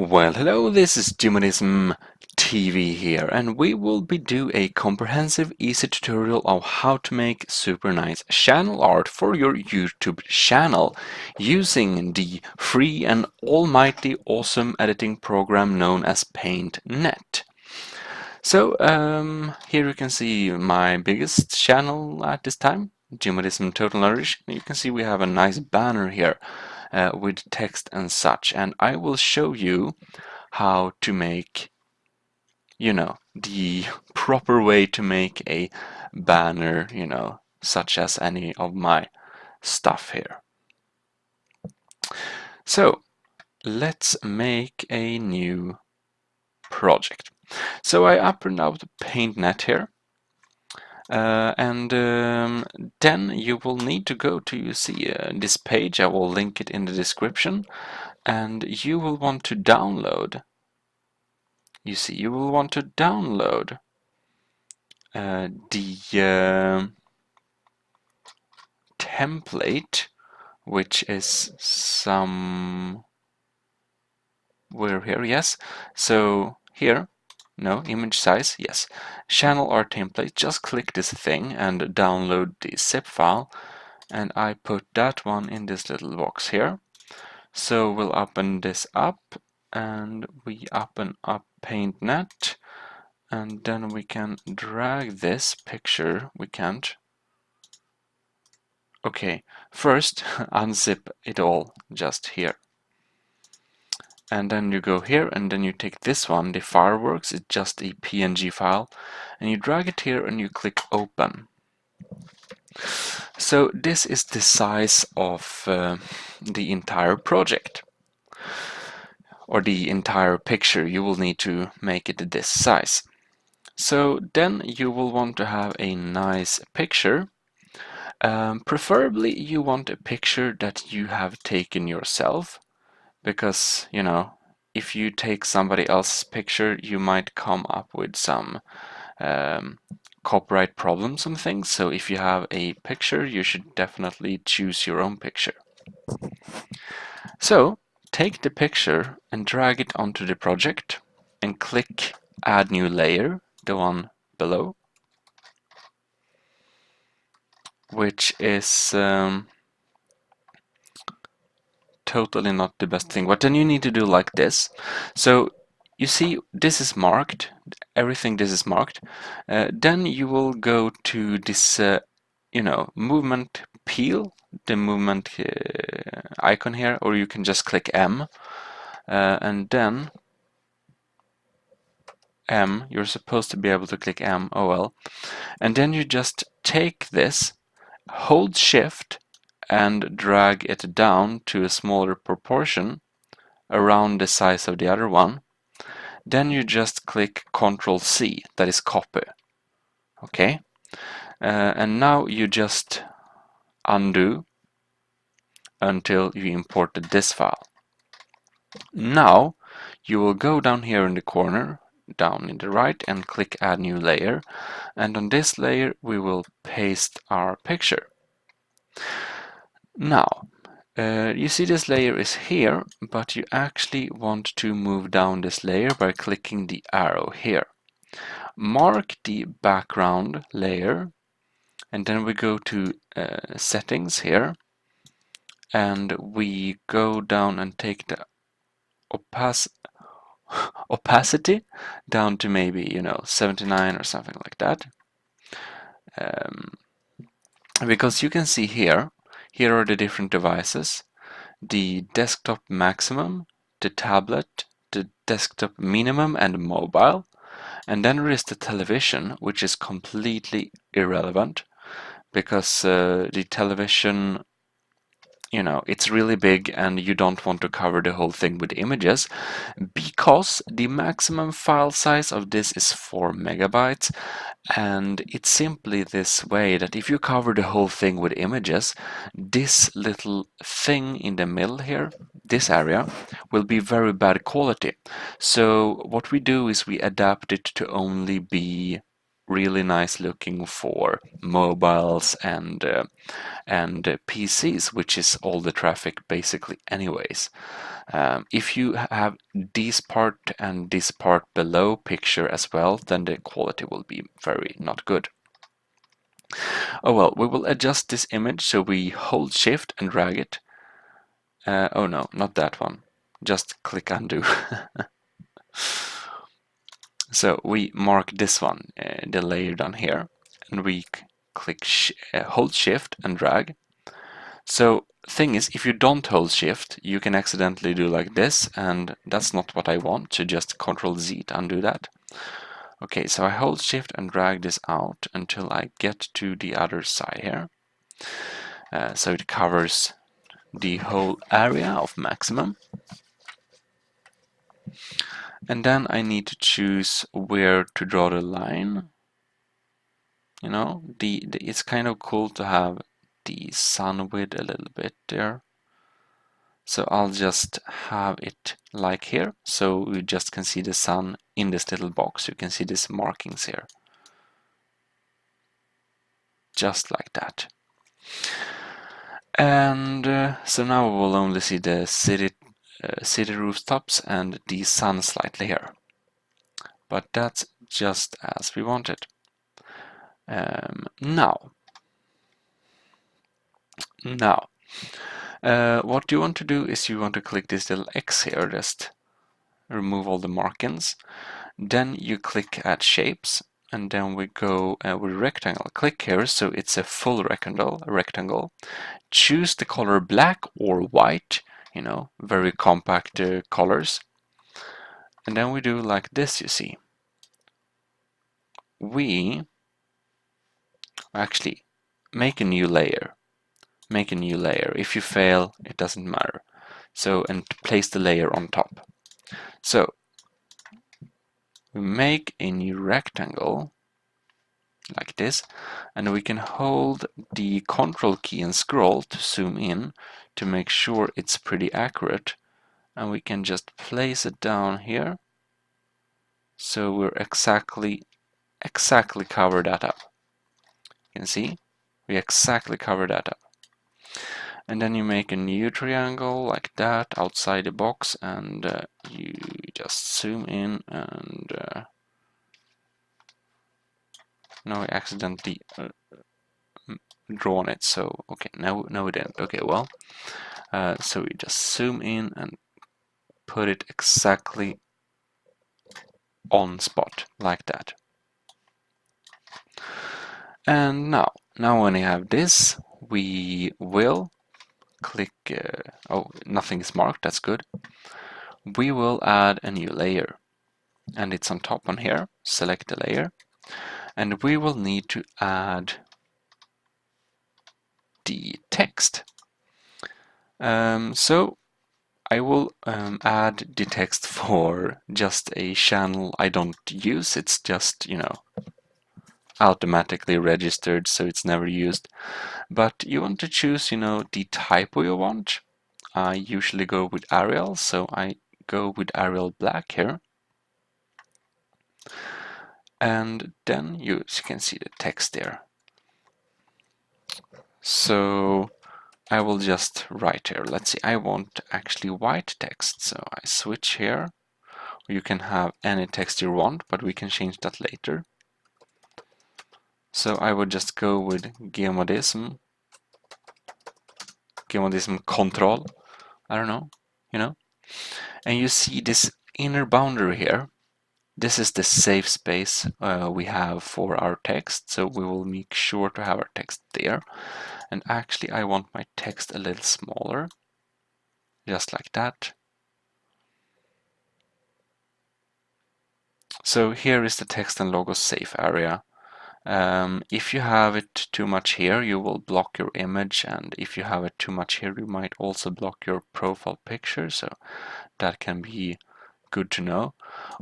Well, hello, this is Humanism TV here, and we will be do a comprehensive, easy tutorial of how to make super nice channel art for your YouTube channel using the free and almighty awesome editing program known as Paint. So, here you can see my biggest channel at this time, Humanism Total Knowledge. You can see we have a nice banner here with text and such, and I will show you how to make, the proper way to make a banner, such as any of my stuff here. So let's make a new project. So I opened up the PaintNet here. Then you will need to go to, you see, this page. I will link it in the description, and you will want to download. You see, you will want to download the template, which is somewhere here. Yes. So here. No, image size, yes. Channel art template, just click this thing and download the zip file, and I put that one in this little box here. So we'll open this up, and we open up PaintNet, and then we can drag this picture. We can't. Okay, first unzip it all just here. And then you go here, and then you take this one, the fireworks, it's just a PNG file, and you drag it here and you click open. So this is the size of the entire project, or the entire picture. You will need to make it this size. So then you will want to have a nice picture. Preferably you want a picture that you have taken yourself, because, if you take somebody else's picture, you might come up with some copyright problems and things. So if you have a picture, you should definitely choose your own picture. So take the picture and drag it onto the project and click Add New Layer, the one below, which is totally not the best thing. But then you need to do like this. So you see, this is marked. Everything this is marked. Then you will go to this, movement peel, the movement icon here, or you can just click M, and then M. You're supposed to be able to click M. Oh well. And then you just take this, hold Shift, and drag it down to a smaller proportion around the size of the other one. Then you just click Ctrl C, that is copy. Okay, and now you just undo until you imported this file. Now you will go down here in the corner, down in the right, and click Add New Layer, and on this layer we will paste our picture. Now, you see this layer is here, but you actually want to move down this layer by clicking the arrow here. Mark the background layer, and then we go to settings here, and we go down and take the opacity down to maybe 79 or something like that, because you can see here are the different devices: the desktop maximum, the tablet, the desktop minimum, and mobile. And then there is the television, which is completely irrelevant, because the television, it's really big and you don't want to cover the whole thing with images, because the maximum file size of this is 4 megabytes, and it's simply this way that if you cover the whole thing with images, this little thing in the middle here, this area, will be very bad quality. So what we do is we adapt it to only be really nice looking for mobiles and PCs, which is all the traffic basically anyways. If you have this part and this part below picture as well, then the quality will be very not good. Oh well, we will adjust this image, so we hold shift and drag it. Oh no, not that one. Just click undo. So we mark this one, the layer down here, and we click hold shift and drag. So thing is, if you don't hold shift, you can accidentally do like this, and that's not what I want, so just Ctrl Z to undo that. Okay, so I hold shift and drag this out until I get to the other side here. So it covers the whole area of maximum. And then I need to choose where to draw the line. You know, it's kind of cool to have the sun width a little bit there. So I'll just have it like here, so you just can see the sun in this little box. You can see these markings here. Just like that. And so now we will only see the city rooftops and the sun slightly here. But that's just as we wanted. Now, what you want to do is you want to click this little X here, just remove all the markings. Then you click Add Shapes, and then we go with rectangle. Click here, so it's a full rectangle. Choose the color black or white, you know, very compact colors. And then we do like this, you see. We actually make a new layer. Make a new layer. If you fail, it doesn't matter. So, and place the layer on top. So, we make a new rectangle like this, and we can hold the Control key and scroll to zoom in to make sure it's pretty accurate, and we can just place it down here so we're exactly cover that up. You can see we exactly cover that up. And then you make a new triangle like that outside the box, and you just zoom in, and now I accidentally drawn it, so okay, now we didn't. Okay, well, so we just zoom in and put it exactly on spot like that. And now when we have this, we will click, oh, nothing is marked, that's good. We will add a new layer, and it's on top on here. Select the layer, and we will need to add the text. So I will add the text for just a channel I don't use. It's just, you know, automatically registered, so it's never used. But you want to choose, you know, the typo you want. I usually go with Arial, so I go with Arial Black here. And then you can see the text there. So I will just write here. Let's see, I want actually white text, so I switch here. You can have any text you want, but we can change that later. So I would just go with Geomodism control, I don't know, you know. And you see this inner boundary here. This is the safe space we have for our text, so we will make sure to have our text there. And actually I want my text a little smaller, just like that. So here is the text and logo safe area. If you have it too much here, you will block your image, and if you have it too much here, you might also block your profile picture, so that can be good to know.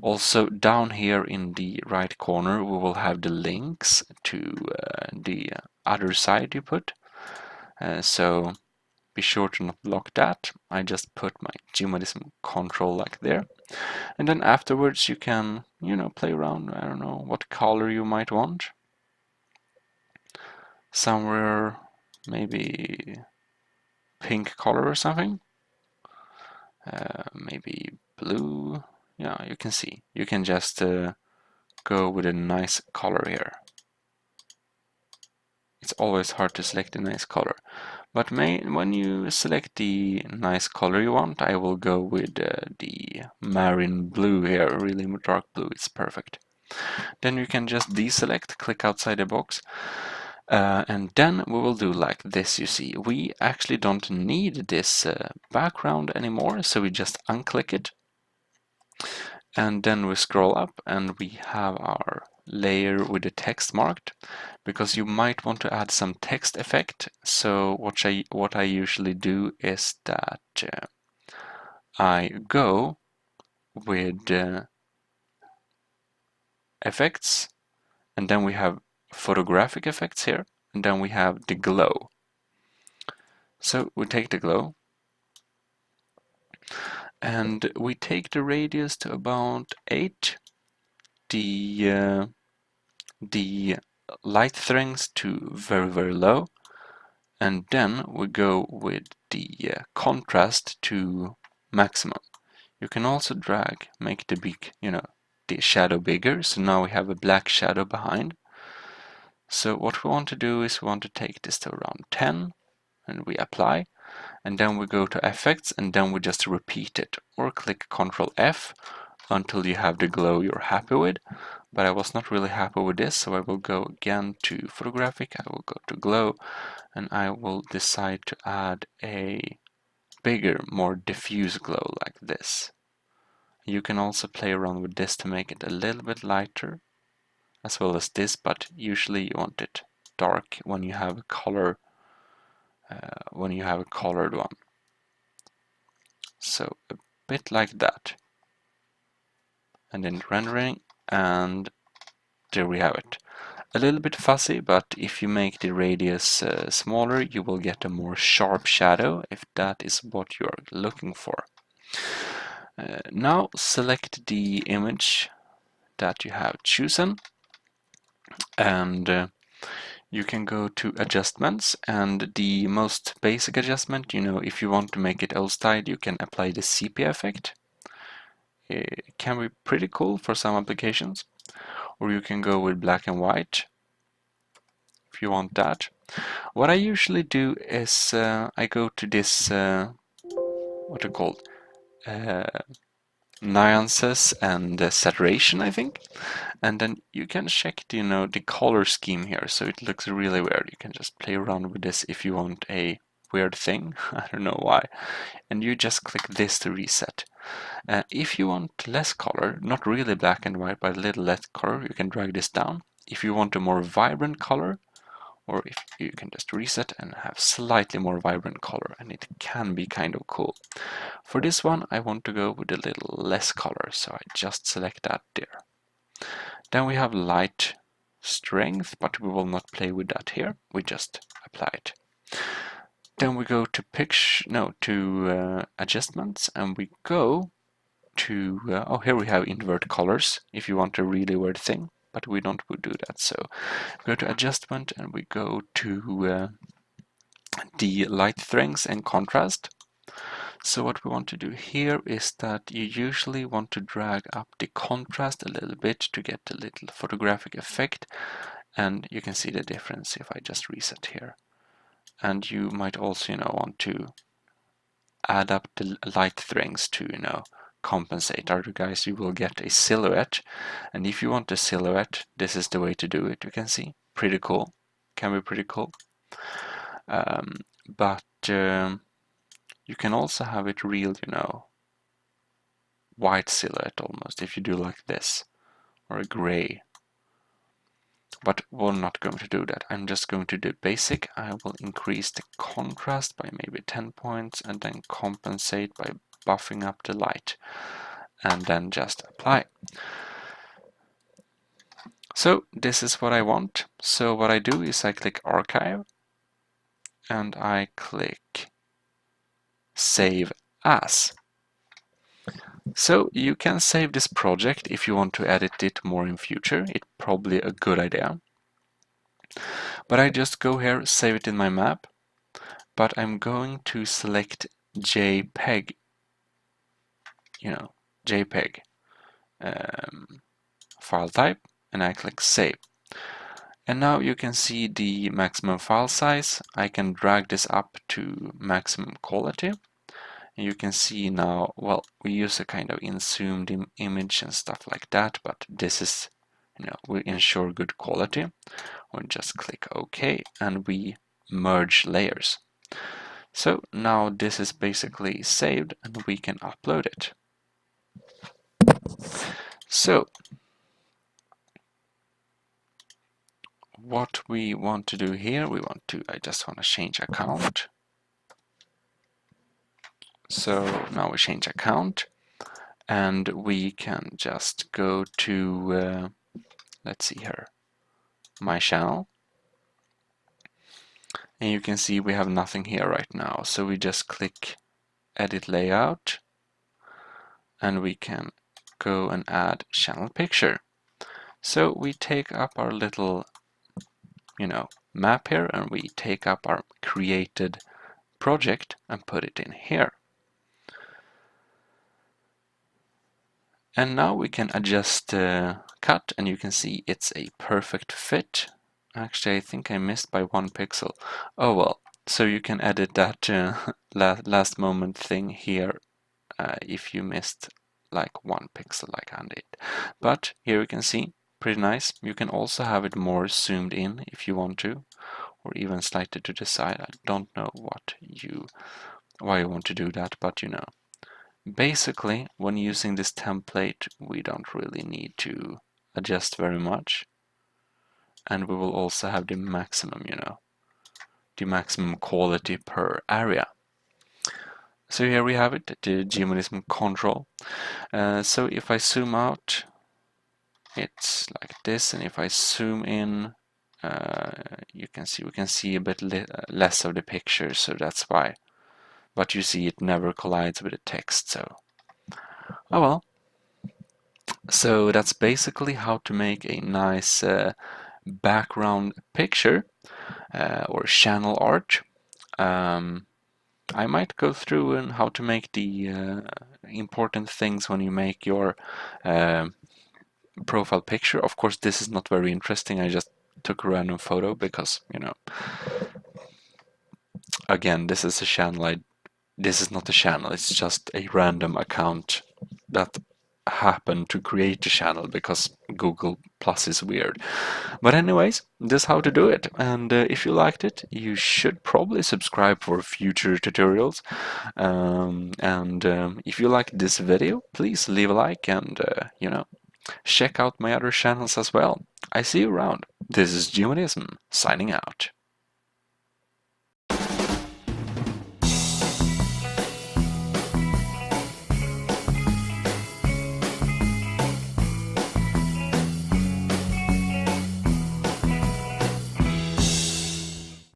Also, down here in the right corner, we will have the links to the other side you put, so be sure to not block that. I just put my Geomodism control like there. And then afterwards you can, play around, I don't know, what color you might want. Somewhere, maybe pink color or something. Maybe blue. Yeah, you can see. You can just go with a nice color here. It's always hard to select a nice color. But when you select the nice color you want, I will go with the marine blue here, really dark blue, it's perfect. Then you can just deselect, click outside the box, and then we will do like this, you see. We actually don't need this background anymore, so we just unclick it. And then we scroll up and we have our layer with the text marked, because you might want to add some text effect. So what I usually do is that I go with effects, and then we have photographic effects here, and then we have the glow. So we take the glow and we take the radius to about 8, the light strength to very, very low, and then we go with the contrast to maximum. You can also drag, make the the shadow bigger, so now we have a black shadow behind. So what we want to do is we want to take this to around 10, and we apply, and then we go to effects, and then we just repeat it, or click Ctrl F until you have the glow you're happy with. But I was not really happy with this, so I will go again to photographic, I will go to glow, and I will decide to add a bigger, more diffuse glow like this. You can also play around with this to make it a little bit lighter, as well as this, but usually you want it dark when you have a color, when you have a colored one. So a bit like that. And then rendering, and there we have it. A little bit fuzzy, but if you make the radius smaller, you will get a more sharp shadow, if that is what you're looking for. Now select the image that you have chosen, and you can go to adjustments, and the most basic adjustment, if you want to make it old style, you can apply the sepia effect. It can be pretty cool for some applications, or you can go with black and white if you want that. What I usually do is I go to this what are called nuances and saturation, I think, and then you can check the color scheme here, so it looks really weird. You can just play around with this if you want a weird thing. I don't know why, and you just click this to reset. If you want less color, not really black and white, but a little less color, you can drag this down. If you want a more vibrant color, or if you can just reset and have slightly more vibrant color, and it can be kind of cool. For this one, I want to go with a little less color, so I just select that there. Then we have light strength, but we will not play with that here. We just apply it. Then we go to adjustments, and we go to here we have invert colors if you want a really weird thing, but we don't do that. So go to adjustment, and we go to the light strength and contrast. So what we want to do here is that you usually want to drag up the contrast a little bit to get a little photographic effect, and you can see the difference if I just reset here. And you might also want to add up the light strengths to compensate. Otherwise you will get a silhouette, and if you want a silhouette, this is the way to do it. You can see, pretty cool, can be pretty cool. But you can also have it real, white silhouette almost, if you do like this, or a gray. But we're not going to do that. I'm just going to do basic. I will increase the contrast by maybe 10 points, and then compensate by buffing up the light, and then just apply. So this is what I want. So what I do is I click Archive, and I click Save As. So you can save this project if you want to edit it more in future. It's probably a good idea. But I just go here, save it in my map, but I'm going to select JPEG, JPEG file type, and I click save. And now you can see the maximum file size. I can drag this up to maximum quality. And you can see now, well, we use a kind of in-zoomed image and stuff like that, but this is, we ensure good quality. We just click OK and we merge layers. So now this is basically saved and we can upload it. So what we want to do here, I just want to change account. So now we change account and we can just go to, let's see here, my channel. And you can see we have nothing here right now. So we just click edit layout and we can go and add channel picture. So we take up our little, map here and we take up our created project and put it in here. And now we can adjust cut and you can see it's a perfect fit. Actually, I think I missed by 1 pixel. Oh well, so you can edit that last moment thing here if you missed like 1 pixel like I did. But here you can see, pretty nice. You can also have it more zoomed in if you want to, or even slightly to the side. I don't know why you want to do that, but basically, when using this template, we don't really need to adjust very much. And we will also have the maximum, the maximum quality per area. So here we have it, the geometrism control. So if I zoom out, it's like this, and if I zoom in, we can see a bit less of the picture, so that's why. But you see it never collides with the text, so oh well. So that's basically how to make a nice background picture or channel art. I might go through and how to make the important things when you make your profile picture. Of course, this is not very interesting. I just took a random photo because, again, this is a channel. This is not a channel. It's just a random account that happened to create a channel because Google Plus is weird. But anyways, this is how to do it. And if you liked it, you should probably subscribe for future tutorials. If you liked this video, please leave a like and, check out my other channels as well. I see you around. This is Geonism, signing out.